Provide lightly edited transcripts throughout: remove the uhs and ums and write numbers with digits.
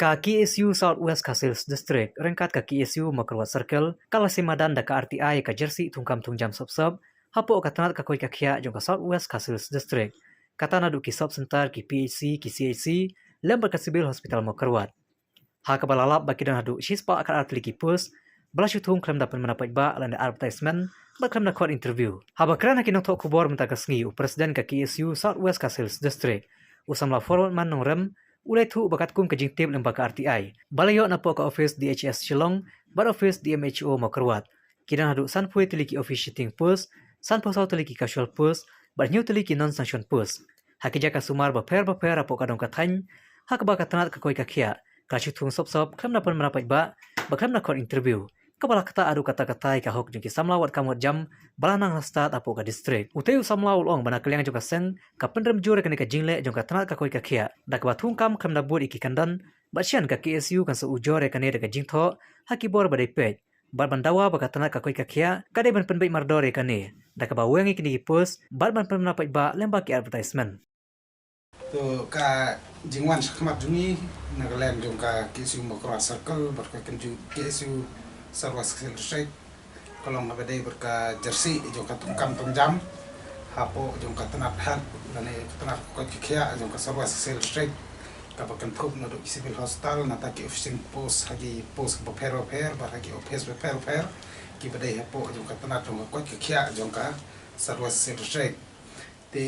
Ka KSU Southwest Kasils District rengkat ka KSU Makarwat Circle kala simadan da ka RTI ka jersey tungkam tungjam sop hapo ka tanat ka koi ka khia jong ka Southwest Kasils District kata nadu ki sub center ki PHC ki CHC lembar ka Civil Hospital Makarwat ha ka balalap baki dan hadu shispa akar atli ki pus belasyu tung klem dapat menapat ba alanda advertisement baklam na court interview haba kerana kinong tok kubor menta ka sngi u presiden ka KSU Southwest Kasils District usamla forward man nong rem ulai thu bakat kum kajing tip lembaga RTI balayo na po ka office DHS Shillong bar office DMHO Makarwat kidan hadu san pui tiliki office shooting post san posau tiliki casual post bar new tiliki non sanction post hakija ka sumar ba per apo kadong kathan hak ba katanat ka koi ka khia ka chuthung sop kham na pan manapai ba bakam na court interview kabala kata adu kata-kata ka hok jengki samlawat kamot jam balanang hastat apo ka district uteu samlaw ulong bana kaliang joka sen ka pendrem jure kene ka jingle jong ka tanat ka koi ka khia dak ba thungkam kham na bud iki kandan bachian ka KSU kan so ujore kane daga jingtho hakibor badai pe bar bandawa ba ka tanat ka koi ka khia kade ban penbai mardore kane dak ba wengi kini post bar ban pemna pai ba lemba ki advertisement to ka jingwan sakmat juni nagalan jong ka KSU Makarwat Circle bar ka kenju KSU Southwest Kasils District kolong nabadai berka jersey jong ka tungkam tungjam hapo jong ka tanat hat lane tanat ko kikia jong ka Southwest Kasils District ka pakan thup na do civil hospital na ta ki officing post hagi post ba per ba hagi office ba per ki badai hapo jong ka tanat jong ko kikia jong ka Southwest Kasils District te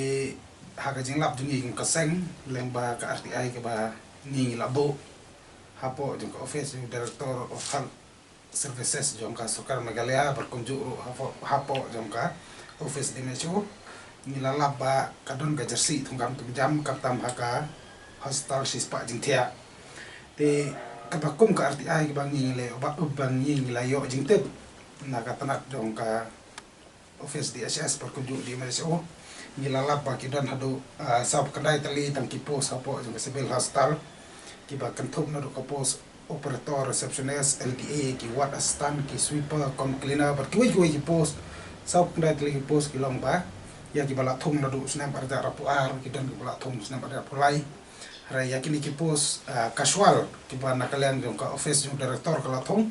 haga jinglap jungi ka seng lemba ka RTI ka ba ni labo hapo jong ka office director of health services jong ka Sukar Meghalaya berkunjung hapo jong ka office DMHO nilalap ba kadon ka jersey tunggam tungjam kaptam haka hospital sispa jingtia te kabakum ka RTI bang ngile oba ubang ngilayo jingtep na katanat jong ka office DHS berkunjung DMHO nilalap ba kidan hadu sab kadai tali tangki pos hapo jong ka civil hospital kiba kentup na do ka pos operator receptionist LDA ki wat assistant ki sweeper com cleaner bar ki wei post sau kena tli post ki long ba ya ki bala thum na du snap arja rapu ar ki dan ki bala thum snap arja pulai ra ya ki post casual ki ba na kalian jong ka office jong director kala thum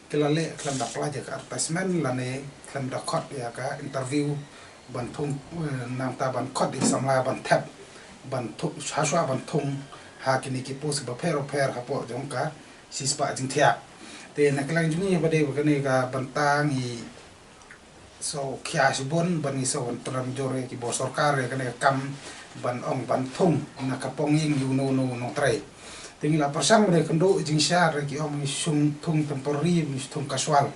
kila le klam da plaja ka advertisement lane klam da khot ya ka interview ban thum nang ta ban khot di samla ban tap ban thum haswa ban thum ha ki post ba per hapo jong ka sispa jingthia te nakalang juni bade bakane ka bantang I so kya sibon bani so tram jore ki bo sarkar kane kam ban ong ban thung na kapong ying yu no trai tingila persang re kendo jingsha re ki om sung thung temporary mi thung casual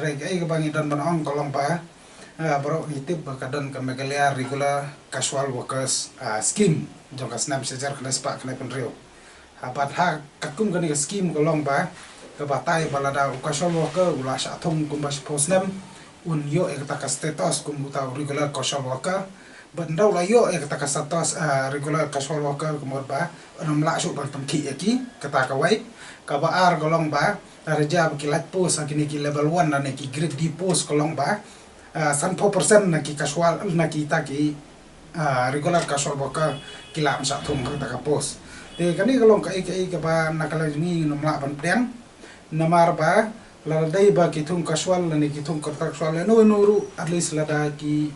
re ai ka bangi dan ban ong kolong pa bro itip bakadan ka Meghalaya regular casual workers scheme jong ka snap sejar kana spa kana penrio habat ha kakum kani scheme kolong ba ka batai balada casual worker ula sa thong kumbas posnam un yo ek ta status kum uta regular casual worker bandau la yo ek ta status regular casual worker kumor ba onam la su ban tamki aki kata ka wai ka ba ar kolong ba reja ki lat post akini ki level 1 na ki grade D post kolong ba 100% na ki casual na ki ta ki regular casual worker kila sa thong ka ta post te kani kalong ka ba nakala ni nomla ban deng namar ba la dai ba ki thung casual ni ki thung contractual no ru at least la da ki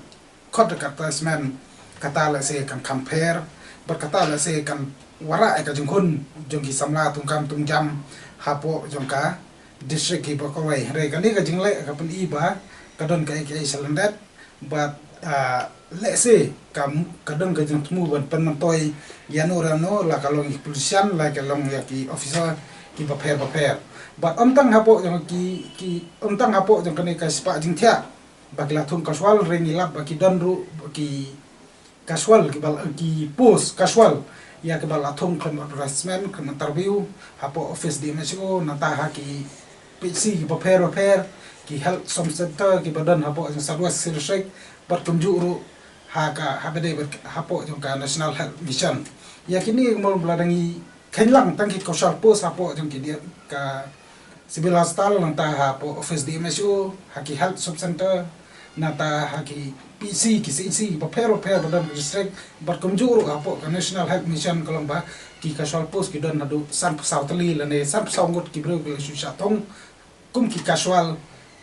khot ka tasman kata la se kan compare berkata la se kan wara ka jungkun jong ki samla tung kam tung jam hapo jong ka district ki ba ko wai re kani ka jingle ka pen I ba kadon ka salandat but let's say kam kadang ka jeng temu ban penontoy yano rano la kalong polisian la kalong ya ki officer ki paper but ontang hapo jeng ki ontang hapo jeng kani ka spa jing thia bakla thum casual rengi lab ki donru ki casual ki bal ki post casual ya ke bal thum kan advertisement kan interview hapo office di MSO nata ha ki PC ki paper ki health center ki badan hapo jeng Southwest Kasils District bertunjuk haka habede hapo jong ka national health mission yakini mo bladangi kenlang tangki kausal pos hapo jong ki dia ka civil hospital lang ta hapo office DMSO haki health sub center nata haki PC kisi papero badan district berkunjung apo ka National Health Mission kolong ba ki casual post ki don nadu san pesau teli lane san pesau ngot ki bro ki susah tong kum ki casual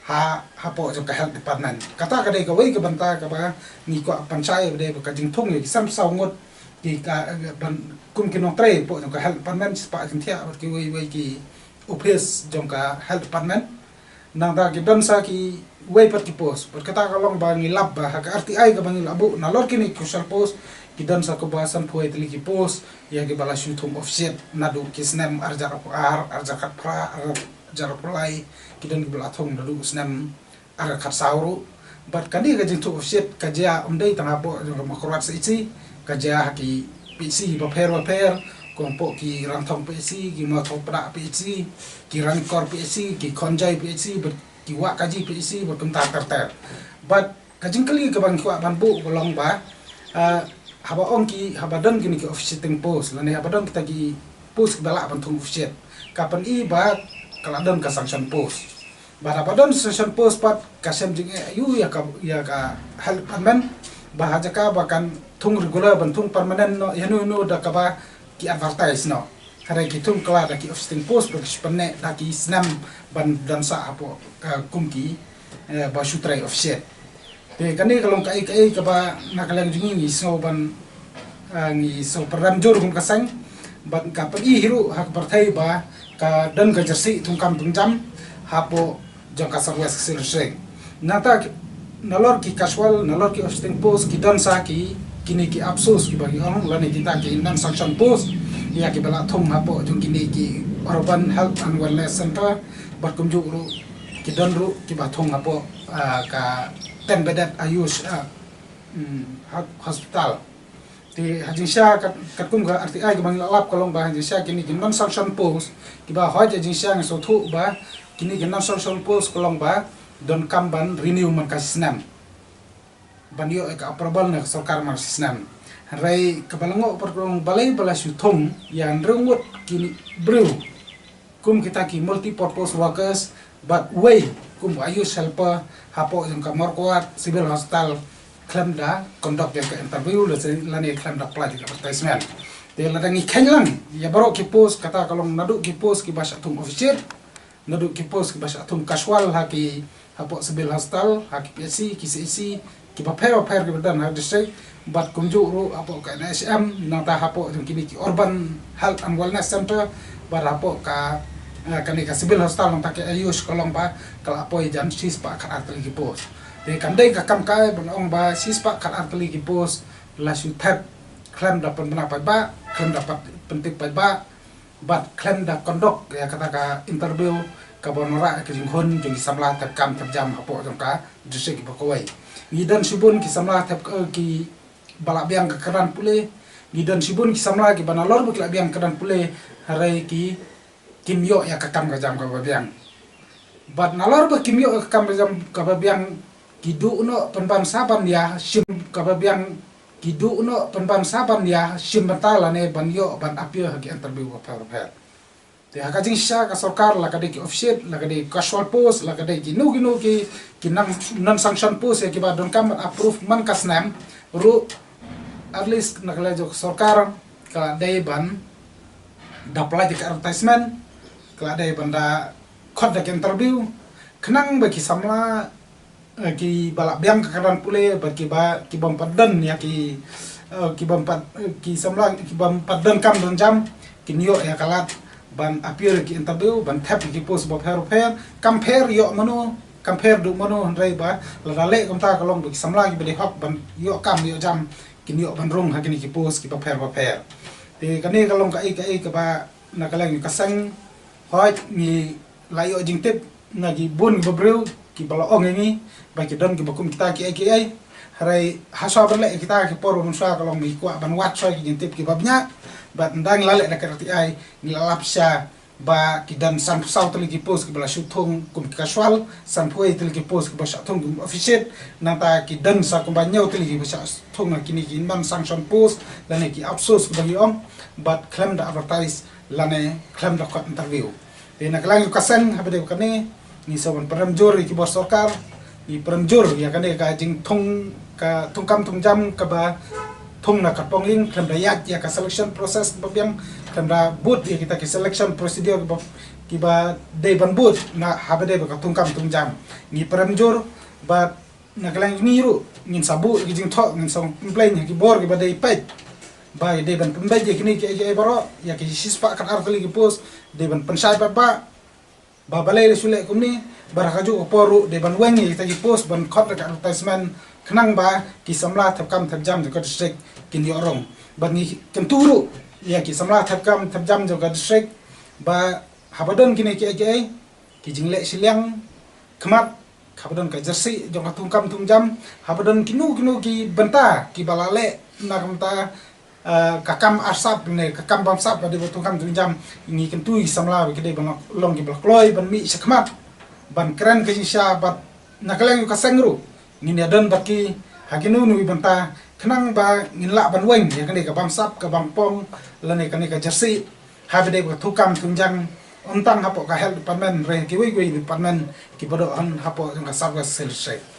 hapo jam ka health department kata ka dei ka wei ka banta ka ba ni ko pancai ba dei ka jing thong ki san pesau ngot ki ka ban kum ki no tre po jam ka health department spa jing thia ki wei ki upes jam ka health department nang da ki don sa ki wei pat ki post berkata kalong ba ngi lab ba ka RTI ka bangi labu na lor kini crucial post ki don sa ko basan puai teli ki post ya ki bala syutum offset nadu ki snem arjar kat pra arjar pulai ki don ki bala thong nadu snem ar kat sauru bat kani ka jing tu offset ka ja umdai tanga po jo makrat sa ichi ka ja ki PC ba per kompo ki rantong PC ki ma thong pra PC ki rankor PC ki konjai PC ki wa kaji PC berkentar terter but kajing kali ke bang kwa ban bu golong ba haba ong ki haba don kini ki officiating post lane haba don kita ki post bala ban thung officiate kapan i ba kala don ka sanction post ba haba don sanction post pat kasem jing yu ya ka help man ba haja ka bakan thung regular ban thung permanent no yanu no da ka ba ki advertise no hari kitung kala da ki officiating post per spenne da ki snam ban dan sa apo kumki ba shutrai official te kani kalong kai ka ba nakalang jingi ni so ban ngi so peram jor kum kasang ban ka pagi hiru hak partai ba ka dan ka jersey tungkam tungjam hapo jong ka sarwes sel nata nalor ki casual nalor ki officiating post ki dan sa ki kini ki absus ki bagi orang lani kita ki nan sanction post ya ki bala thong hapo jong kini ki urban health and wellness center berkunjung ru ki don ru ki ba thong hapo ka 10 bedded ayush hospital ti hajing sha kat kum ga RTI ki bang lap kolong ba hajing sha kini ki non sanction post ki ba hoj hajing sha ngi so thu ba kini ki non sanction post kolong ba don kamban renew man ka snam banyo ka approval na sarkar mar snam rai kabalango perkong balai bala syuthong yang rengut kini brew kum kita ki multi purpose workers but way kum ayush helper hapo yang kamar kuat civil hospital klaim da conduct yang ke interview lani klaim da apply di advertisement de ladangi kenlang ya baru ki post kata kalau nadu ki post ki bahasa tum official nadu ki post ki bahasa tum casual haki hapo civil hospital haki PSC ki CC ki paper ki badan hak district bat kunjuk ru apo ka NSM nang ta hapo jong kini ki urban health and wellness center bar hapo ka kani ka civil hospital nang ta ke ayush kolong ba kala apo jan sispa ka atli ki post de kandai ka kam kai bonong ba sispa ka atli ki post la su tap klaim dapat pendapat ba klaim dapat penting ba bat klaim da kondok ya kata ka interview ka bonora ka jinghon jong samla tap kam tap jam hapo jong ka district ki bakoi ngidan subun ki samla tap ki balak biang ke keran pule gidan sibun ki samla ki banalor bu ki biang keran pule harai ki kimyo ya kakam ka jam ka biang bat nalor bu kimyo ka kam jam ka biang kidu no penban saban ya sim ka biang kidu no penban saban ya sim batala ne banyo ban apio ki interview ka per te ha kajing sha ka sarkar la ka de ki official la ka de casual post la ka de ki nu ki non sanction post ya ki ba don kam approve man kasnam ru at least nakalajo sarkar kala day ban daplai ke advertisement kala day banda khot da interview khnang ba ki samla ki balak biang ka karan pule ba ki bam padan ya ki bam samla ki bam padan kam don jam ki niyo ya kalat ban appear ki interview ban tap ki post ba compare yo mano compare du mano rai ba la le kom ta kalong ki samla ki bele hop ban yo kam yo jam kini yo ban rong hakini ki post ki paper te kani kalong ka ba nakalang ka sang hoj ni layo jing tip na ki bun babreu ki bala ong ni ba ki don ki bakum kita ki ai harai haswa berle kita ki poro nuswa kalong mi kwa ban wat so ki jing tip ki babnya ba ndang lale na kerti ai ni lapsha ba ki dan sam sau tali ki post ki bala syuthong kum casual sam poi tali ki post ki ba syuthong kum official nata ki dan sa kum banyo tali ki ba syuthong na kini ki man sanction post lane ki absos ki bagi om but claim da advertise lane claim da interview de na kalang ka sang habade kani ni saban param jor ki bos sarkar i perenjur ya kan ka jing thong kam thong jam ka ba thong na ka ponging kan dayat ya ka selection process babiang kan da boot ya kita ki selection procedure ki ba day ban boot na habade ba ka thong kam thong jam ni perenjur ba na kalang ni ru ngin sabu ki jing thok ngin song complain ki bor ki ba day pet ba day ban pembaj ki ni ki baro ya ki sispa kan artli ki post day ban pensai ba ba balai sule kumni barakaju oporu de ban wengi kita ki post ban khot ka advertisement kenang ba ki samla thap kam thap jam ka district kin yo rong ban ni kenturu ya ki samla thap kam thap jam ka district ba habadon kini ki jingle silyang khamat habadon ka jersey jong ka tung kam tung jam habadon kinu ki benta ki balale na kamta kakam arsap ne kakam bamsap pada betul kam tunjam ini kentu samla ke de bang long ki blokloi ban mi sakmat ban keren ke sha bat nakaleng ka sengru ni ne don baki hakinu nu banta kenang ba nginla ban weng ya kan ka bamsap ka bangpong lane kan ka jersey have de betul kam tunjang untang hapo ka health department re ki wi department ki bodo an hapo ka service sales